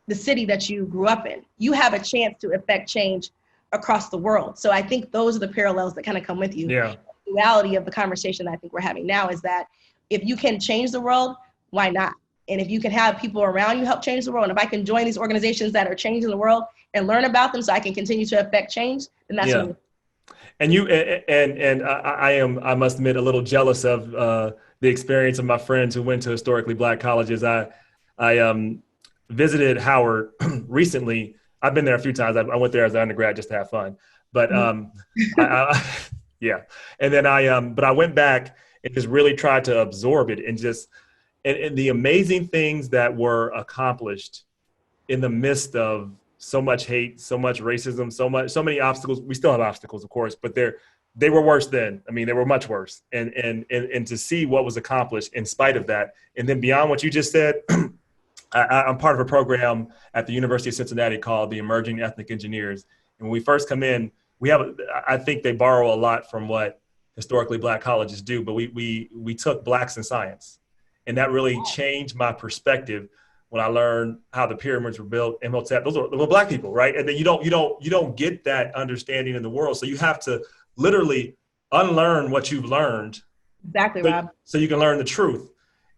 the city that you grew up in. You have a chance to affect change across the world. So I think those are the parallels that kind of come with you. Yeah. The duality of the conversation that I think we're having now is that if you can change the world, why not? And if you can have people around you help change the world, and if I can join these organizations that are changing the world and learn about them so I can continue to affect change, then that's what I'm. And you and I must admit, a little jealous of the experience of my friends who went to historically Black colleges. I visited Howard recently. I've been there a few times. I went there as an undergrad just to have fun. But yeah. And then but I went back and just really tried to absorb it, and just and the amazing things that were accomplished in the midst of so much hate, so much racism, so many obstacles. We still have obstacles, of course, but they were worse then. I mean, they were much worse. And to see what was accomplished in spite of that. And then beyond what you just said, I'm part of a program at the University of Cincinnati called the Emerging Ethnic Engineers. And when we first come in, I think they borrow a lot from what historically Black colleges do, but we took Blacks in science. And that really changed my perspective when I learned how the pyramids were built. Imhotep, those were Black people, right? And then you don't get that understanding in the world. So you have to literally unlearn what you've learned. Exactly, Rob. So you can learn the truth.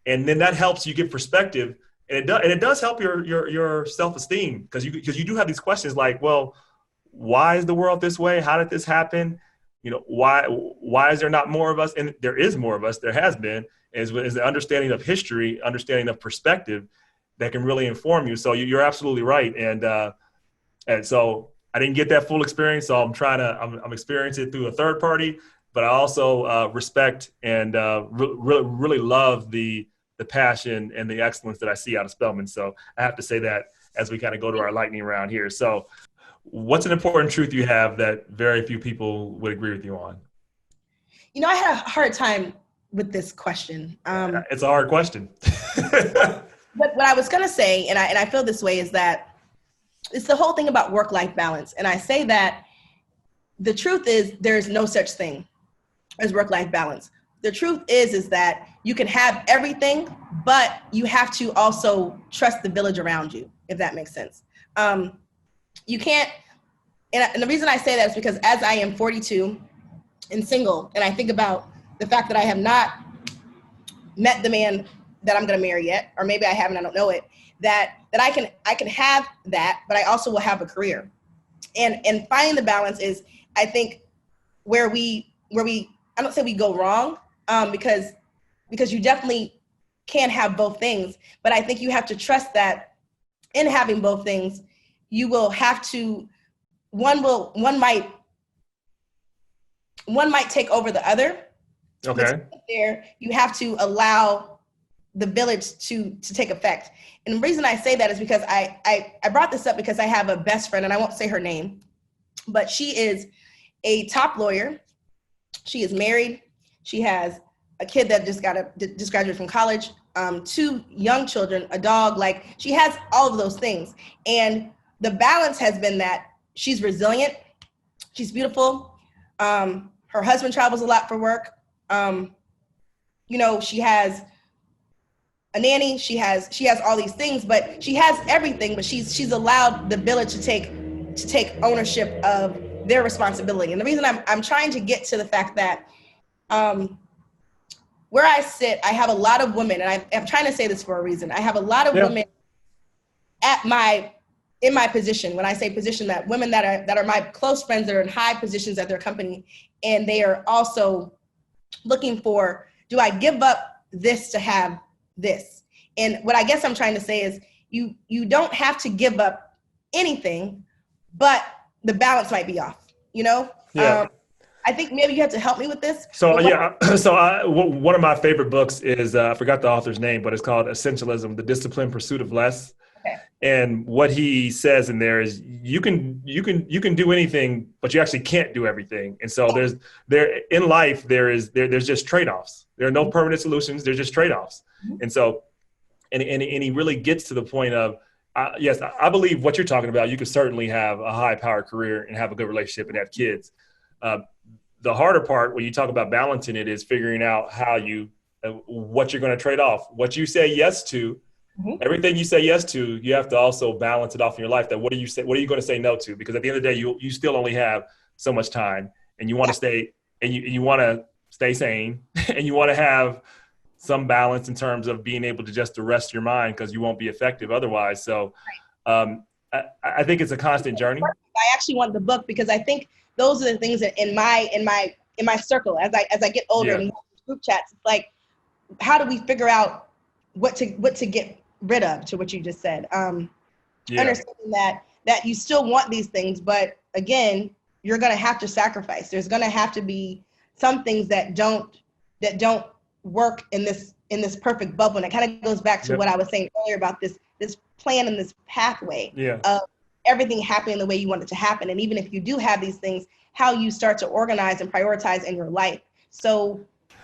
And then that helps you get perspective. And it does help your self-esteem, because you do have these questions like, well, why is the world this way? How did this happen? Why is there not more of us? And there is more of us. There has been, is the understanding of history, understanding of perspective that can really inform you. So you're absolutely right. And so I didn't get that full experience. So I'm experiencing it through a third party, but I also respect and really love the passion and the excellence that I see out of Spelman. So I have to say that as we kind of go to our lightning round here. So what's an important truth you have that very few people would agree with you on? I had a hard time with this question. It's a hard question. But what I was going to say, and I feel this way, is that it's the whole thing about work-life balance. And I say that the truth is there's no such thing as work-life balance. The truth is that you can have everything, but you have to also trust the village around you, if that makes sense. You can't, and the reason I say that is because as I am 42 and single, and I think about the fact that I have not met the man that I'm going to marry yet, or maybe I haven't, I don't know it, that I can have that, but I also will have a career. And finding the balance is, I think, where we I don't say we go wrong, because you definitely can have both things, but I think you have to trust that in having both things, you will have to, one might take over the other. Okay. There, you have to allow the village to take effect. And the reason I say that is because I brought this up because I have a best friend, and I won't say her name, but she is a top lawyer. She is married. She has a kid that just graduated from college, 2 young children, a dog. Like, she has all of those things. And the balance has been that she's resilient. She's beautiful. Her husband travels a lot for work. She has a nanny. She has all these things, but she has everything. But she's allowed the village to take ownership of their responsibility. And the reason I'm trying to get to the fact that where I sit, I have a lot of women, and I'm trying to say this for a reason. I have a lot of women in my position. When I say position, that women that are my close friends that are in high positions at their company, and they are also looking for, do I give up this to have this? And what I guess I'm trying to say is you don't have to give up anything, but the balance might be off, you know? Yeah. I think maybe you have to help me with this. So one of my favorite books is, I forgot the author's name, but it's called Essentialism, The Disciplined Pursuit of Less. Okay. And what he says in there is you can do anything, but you actually can't do everything. And so there's just trade-offs. There are no permanent solutions. There's just trade-offs. And so, and he really gets to the point of, yes, I believe what you're talking about. You could certainly have a high-powered career and have a good relationship and have kids. The harder part when you talk about balancing it is figuring out how what you're going to trade off. What you say yes to, everything you say yes to, you have to also balance it off in your life. That what are you going to say no to? Because at the end of the day, you still only have so much time, and you want to stay, and you want to stay sane, and you want to have some balance in terms of being able to just rest your mind, because you won't be effective otherwise. So I think it's a constant journey. I actually want the book because I think those are the things that in my circle, as I get older and group chats, it's like, how do we figure out what to get rid of, to what you just said. Understanding that you still want these things, but again, you're going to have to sacrifice. There's going to have to be some things that don't work in this perfect bubble. And it kind of goes back to what I was saying earlier about this plan and this pathway of everything happening the way you want it to happen. And even if you do have these things, how you start to organize and prioritize in your life. So,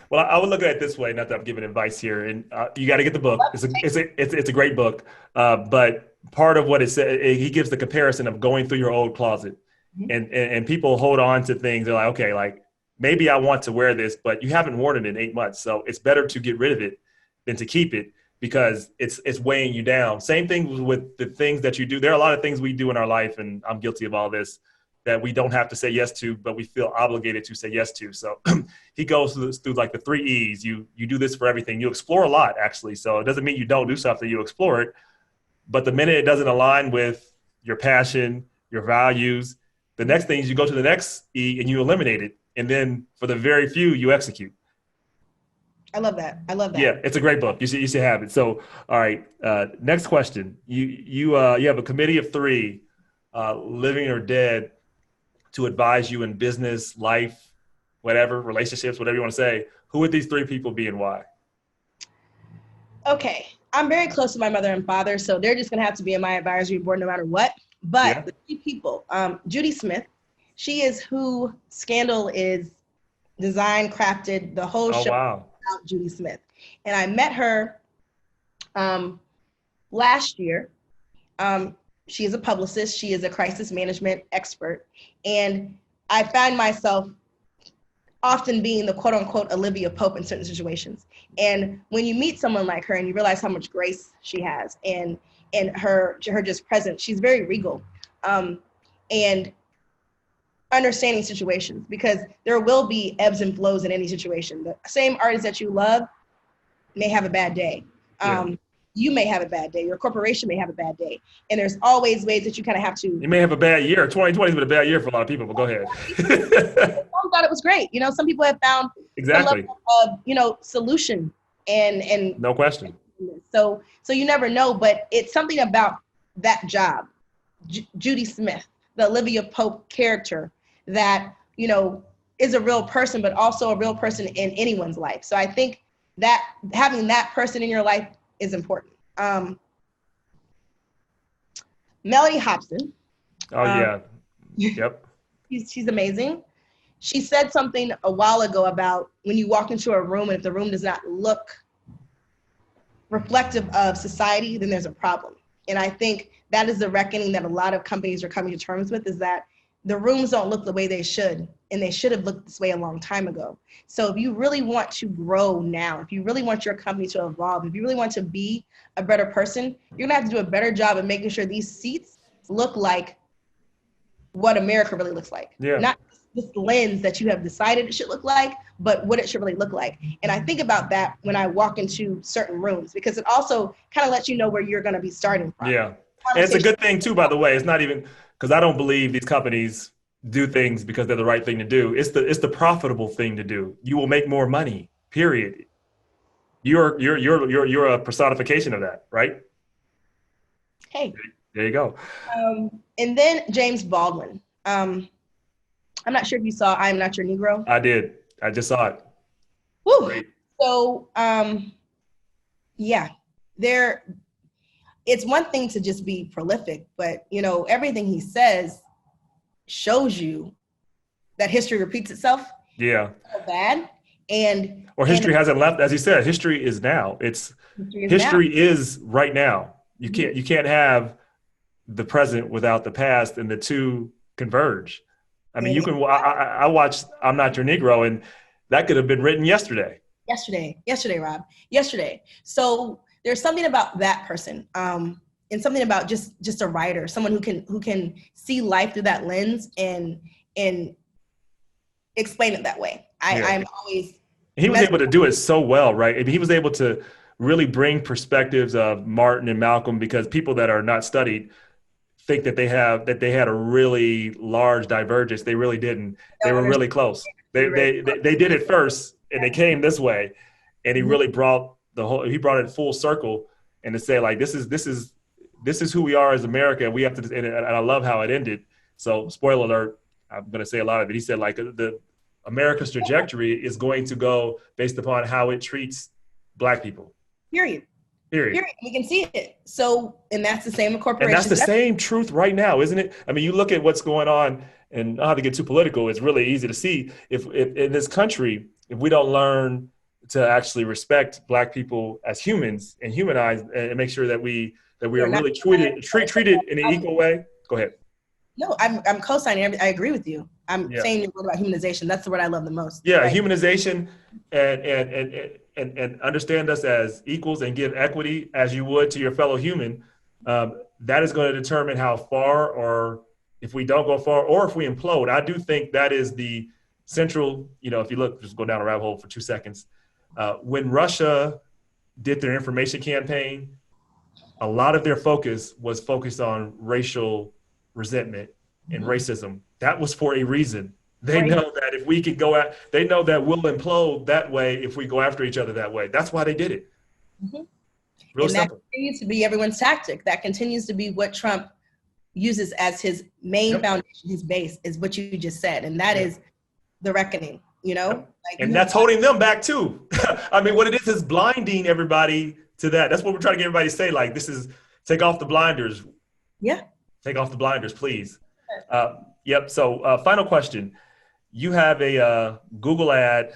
well, I would look at it this way, not that I'm giving advice here, and you got to get the book. It's a great book. But part of what it said, he gives the comparison of going through your old closet, and people hold on to things. They're like, okay, like maybe I want to wear this, but you haven't worn it in 8 months. So it's better to get rid of it than to keep it, because it's weighing you down. Same thing with the things that you do. There are a lot of things we do in our life, and I'm guilty of all this, that we don't have to say yes to, but we feel obligated to say yes to. So he goes through like the 3 E's. You do this for everything. You explore a lot, actually. So it doesn't mean you don't do something, you explore it. But the minute it doesn't align with your passion, your values, the next thing is you go to the next E and you eliminate it. And then for the very few, you execute. I love that. Yeah, it's a great book. You should have it. So, all right. Next question. You have a committee of 3, living or dead, to advise you in business, life, whatever, relationships, whatever you want to say. Who would these 3 people be and why? Okay. I'm very close to my mother and father, so they're just going to have to be in my advisory board no matter what. But the 3 people, Judy Smith, she is who Scandal is designed, crafted, the whole show about Judy Smith. And I met her last year. She is a publicist. She is a crisis management expert. And I find myself often being the quote unquote Olivia Pope in certain situations. And when you meet someone like her and you realize how much grace she has and her just presence, she's very regal and understanding situations, because there will be ebbs and flows in any situation. The same artist that you love may have a bad day. You may have a bad day. Your corporation may have a bad day. And there's always ways that you kind of have to. You may have a bad year. 2020 has been a bad year for a lot of people, but go ahead. Some thought it was great. You know, some people have found exactly a level of, solution and no question. So you never know, but it's something about that job, Judy Smith, the Olivia Pope character, that, is a real person, but also a real person in anyone's life. So I think that having that person in your life is important. Melody Hobson. Oh yeah. Yep. She's amazing. She said something a while ago about when you walk into a room and if the room does not look reflective of society, then there's a problem. And I think that is the reckoning that a lot of companies are coming to terms with, is that the rooms don't look the way they should, and they should have looked this way a long time ago. So if you really want to grow now, if you really want your company to evolve, if you really want to be a better person, you're gonna have to do a better job of making sure these seats look like what America really looks like. Yeah. Not this lens that you have decided it should look like, but what it should really look like. And I think about that when I walk into certain rooms, because it also kind of lets you know where you're going to be starting from. Yeah. And it's a good thing too, by the way. It's not even because I don't believe these companies do things because they're the right thing to do. It's the profitable thing to do. You will make more money, period. You're a personification of that, right? Hey. There you go. And then James Baldwin. I'm not sure if you saw I Am Not Your Negro. I did. I just saw it. Woo. Great. So, yeah, it's one thing to just be prolific, but you know, everything he says shows you that history repeats itself. Yeah. So bad. Or history hasn't left, as he said, history is now. History is right now. You can't have the present without the past, and the two converge. I mean, I watched I'm Not Your Negro, and that could have been written yesterday. Yesterday, Rob. Yesterday. So there's something about that person, and something about just a writer, someone who can see life through that lens and explain it that way. I'm always. He was able to do it so well, right? I mean, he was able to really bring perspectives of Martin and Malcolm, because people that are not studied think that they had a really large divergence. They really didn't. They were really close. They did it first, and they came this way, and he really brought it full circle, and to say like this is who we are as America. We have to, and I love how it ended. So spoiler alert, I'm going to say a lot of it. He said like the America's trajectory is going to go based upon how it treats Black people. Period. We can see it. So, and that's the same with corporations. And that's the same truth right now, isn't it? I mean, you look at what's going on, and not to get too political, it's really easy to see if in this country, if we don't learn to actually respect Black people as humans and humanize and make sure that we are really treated in an equal way. Go ahead. No, I'm co-signing everything. I agree with you. I'm saying the word about humanization. That's the word I love the most. Yeah, right? Humanization and understand us as equals and give equity as you would to your fellow human. That is going to determine how far, or if we don't go far, or if we implode. I do think that is the central, if you look, just go down a rabbit hole for 2 seconds. When Russia did their information campaign, a lot of their focus was focused on racial resentment and racism. That was for a reason. They know that if we could go at, they know that we'll implode that way if we go after each other that way. That's why they did it. Real simple. That continues to be everyone's tactic. That continues to be what Trump uses as his main foundation, his base, is what you just said. And that is the reckoning, Like, and that's holding them back too. I mean, what it is blinding everybody to that. That's what we're trying to get everybody to say. Like, this is, take off the blinders. Yeah. Take off the blinders, please. Yep. So final question. You have a Google ad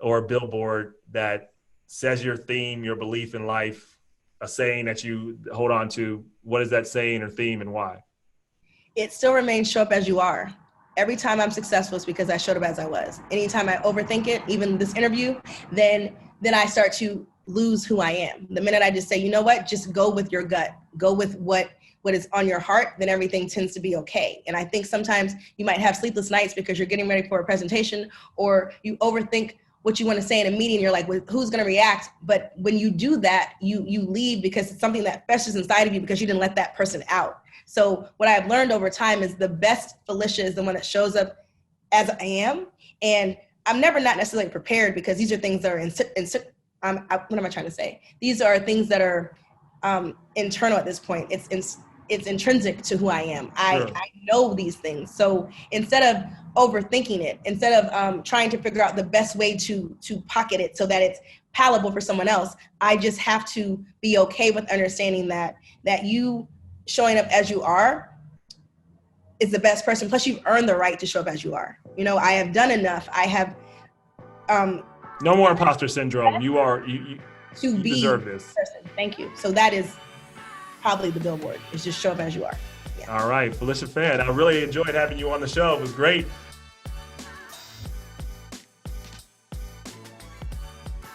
or a billboard that says your theme, your belief in life, a saying that you hold on to. What is that saying or theme, and why? It still remains show up as you are. Every time I'm successful, it's because I showed up as I was. Anytime I overthink it, even this interview, then I start to lose who I am. The minute I just say, you know what, just go with your gut, go with what is on your heart, then everything tends to be okay. And I think sometimes you might have sleepless nights because you're getting ready for a presentation, or you overthink what you want to say in a meeting. You're like, well, who's going to react? But when you do that, you leave because it's something that festers inside of you because you didn't let that person out. So what I've learned over time is the best Phylicia is the one that shows up as I am. And I'm never not necessarily prepared, because these are things that are what am I trying to say? These are things that are internal at this point. It's intrinsic to who I am. Sure. I know these things. So instead of overthinking it, instead of trying to figure out the best way to pocket it so that it's palatable for someone else, I just have to be okay with understanding that you showing up as you are is the best person. Plus, you've earned the right to show up as you are. I have done enough. I have. No more imposter syndrome. You deserve this. Person. Thank you. So that is probably the billboard, is just show up as you are. Yeah. All right, Phylicia Fant, I really enjoyed having you on the show. It was great